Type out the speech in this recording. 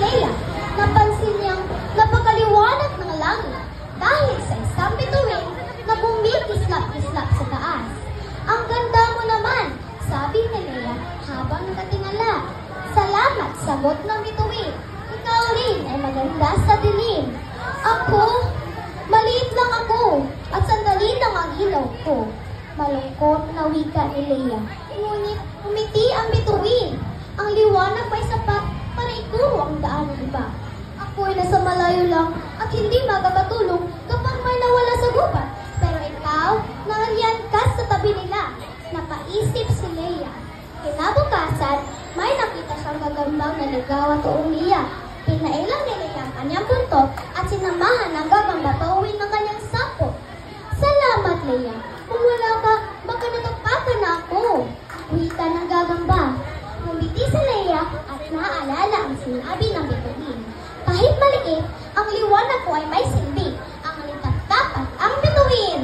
Leia, napansin niyang napakaliwanag ng langit dahil sa isang bituin na bumikislap-kislap sa taas. Ang ganda mo naman, sabi ni Leia habang nakatingala. Salamat, sagot ng bituin. Ikaw rin ay maganda sa dilim. Ako, maliit lang ako at sandali lang ang ilaw ko. Malungkot na wika ni Leia. Ngunit umiti ang bituin. Ang liwanag ay sapat para ituro ang daan ng iba. Ako'y nasa malayo lang at hindi makakatulong kapag may nawala sa gubat. Pero ikaw, nariyan ka sa tabi nila. Napaisip si Leia. Kinabukasan, may nakita siyang gagambang naligaw at umiyak. Pinailang ni Leia ang kanyang buntot at sinamahan ng gagamba pauwi ng kanyang sapo. Salamat, Leia. Kung wala ka, baka natagpakan na ako. Wika ng gagamba. Ngumiti si Leia at naaalala ang sinabi ng bituin. Kahit maliit, ang liwanag ko ay may silbi. Ang litat dapat ang bituin.